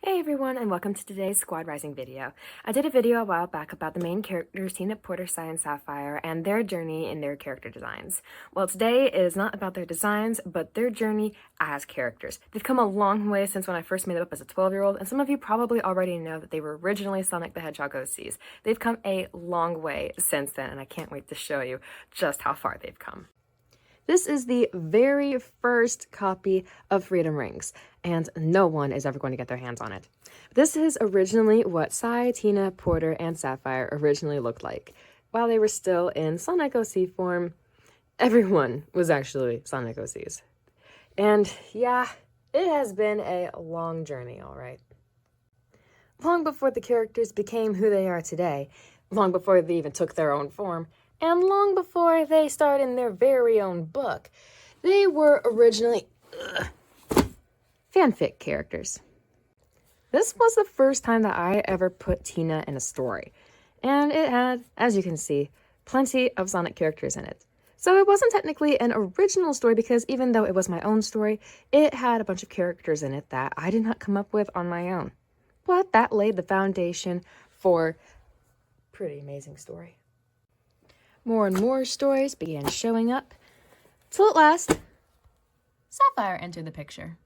Hey everyone, and welcome to today's Squad Rising video. I did a video a while back about the main characters, Tina, Porter, Sai, and Sapphire, and their journey in their character designs. Well, today is not about their designs, but their journey as characters. They've come a long way since when I first made it up as a 12-year-old, and some of you probably already know that they were originally Sonic the Hedgehog OCs. They've come a long way since then, and I can't wait to show you just how far they've come. This is the very first copy of Freedom Rings, and no one is ever going to get their hands on it. This is originally what Sai, Tina, Porter, and Sapphire originally looked like. While they were still in Sonic OC form, everyone was actually Sonic OCs. And yeah, it has been a long journey, all right. Long before the characters became who they are today, long before they even took their own form, and long before they starred in their very own book, they were originally fanfic characters. This was the first time that I ever put Tina in a story, and it had, as you can see, plenty of Sonic characters in it. So it wasn't technically an original story because even though it was my own story, it had a bunch of characters in it that I did not come up with on my own. But that laid the foundation for a pretty amazing story. More and more stories began showing up, till at last, Sapphire entered the picture.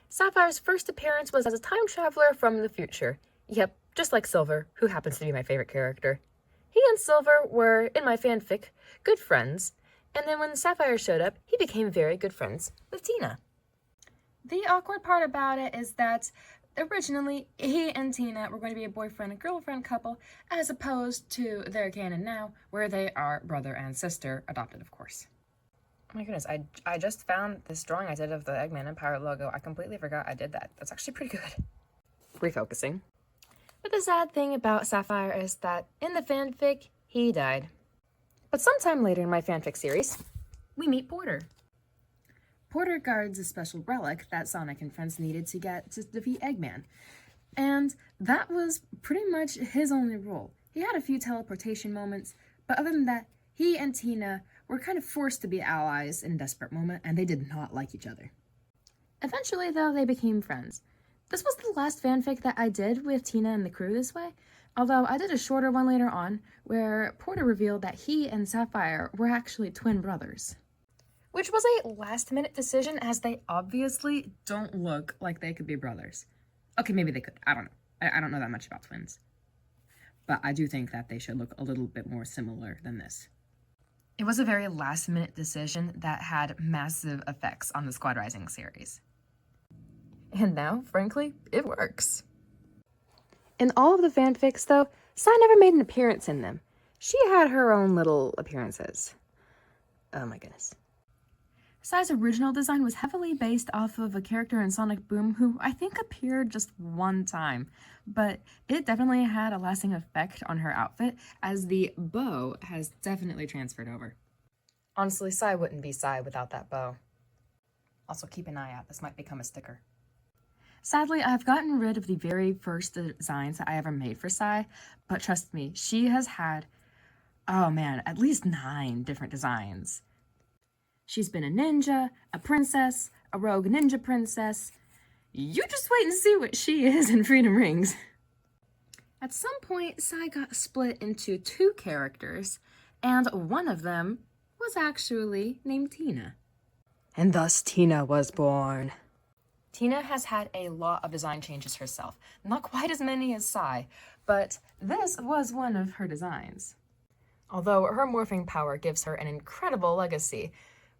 Sapphire's first appearance was as a time traveler from the future. Yep, just like Silver, who happens to be my favorite character. He and Silver were, in my fanfic, good friends, and then when Sapphire showed up, he became very good friends with Tina. The awkward part about it is that originally, he and Tina were going to be a boyfriend and girlfriend couple, as opposed to their canon now, where they are brother and sister, adopted, of course. Oh my goodness, I just found this drawing I did of the Eggman Empire logo. I completely forgot I did that. That's actually pretty good. Refocusing. But the sad thing about Sapphire is that in the fanfic, he died. But sometime later in my fanfic series, we meet Porter. Porter guards a special relic that Sonic and friends needed to get to defeat Eggman. And that was pretty much his only role. He had a few teleportation moments, but other than that, he and Tina were kind of forced to be allies in a desperate moment, and they did not like each other. Eventually, though, they became friends. This was the last fanfic that I did with Tina and the crew this way, although I did a shorter one later on, where Porter revealed that he and Sapphire were actually twin brothers. Which was a last-minute decision, as they obviously don't look like they could be brothers. Okay, maybe they could. I don't know. I don't know that much about twins. But I do think that they should look a little bit more similar than this. It was a very last-minute decision that had massive effects on the Squad Rising series. And now, frankly, it works. In all of the fanfics, though, Sai never made an appearance in them. She had her own little appearances. Oh my goodness. Sai's original design was heavily based off of a character in Sonic Boom who I think appeared just one time, but it definitely had a lasting effect on her outfit, as the bow has definitely transferred over. Honestly, Sai wouldn't be Sai without that bow. Also, keep an eye out, this might become a sticker. Sadly, I've gotten rid of the very first designs that I ever made for Sai, but trust me, she has had, oh man, at least 9 different designs. She's been a ninja, a princess, a rogue ninja princess. You just wait and see what she is in Freedom Rings. At some point, Sai got split into 2 characters, and one of them was actually named Tina. And thus Tina was born. Tina has had a lot of design changes herself. Not quite as many as Sai, but this was one of her designs. Although her morphing power gives her an incredible legacy,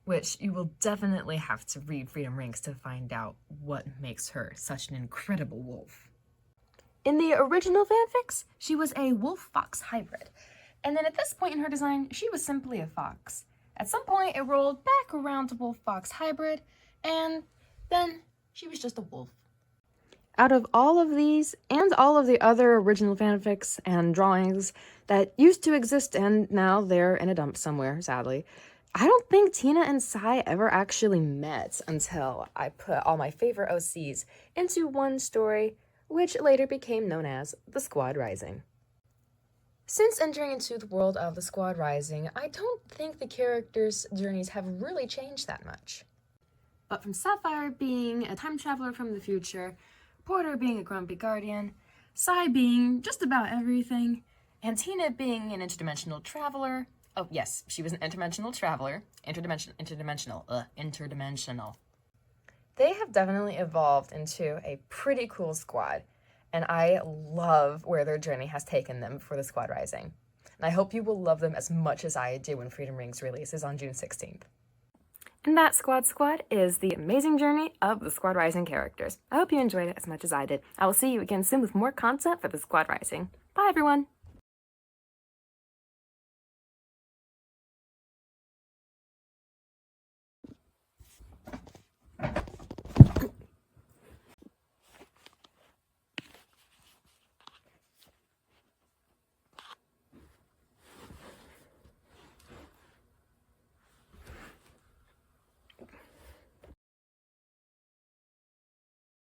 which you will definitely have to read Freedom Rings to find out what makes her such an incredible wolf. In the original fanfics, she was a wolf-fox hybrid, and then at this point in her design, she was simply a fox. At some point, it rolled back around to wolf-fox hybrid, and then she was just a wolf. Out of all of these, and all of the other original fanfics and drawings that used to exist and now they're in a dump somewhere, sadly, I don't think Tina and Sai ever actually met until I put all my favorite OCs into one story, which later became known as The Squad Rising. Since entering into the world of The Squad Rising, I don't think the characters' journeys have really changed that much. But from Sapphire being a time traveler from the future, Porter being a grumpy guardian, Sai being just about everything, and Tina being an interdimensional traveler. Oh, yes, she was an interdimensional traveler. Interdimensional. They have definitely evolved into a pretty cool squad, and I love where their journey has taken them for the Squad Rising. And I hope you will love them as much as I do when Freedom Rings releases on June 16th. And that Squad is the amazing journey of the Squad Rising characters. I hope you enjoyed it as much as I did. I will see you again soon with more content for the Squad Rising. Bye, everyone!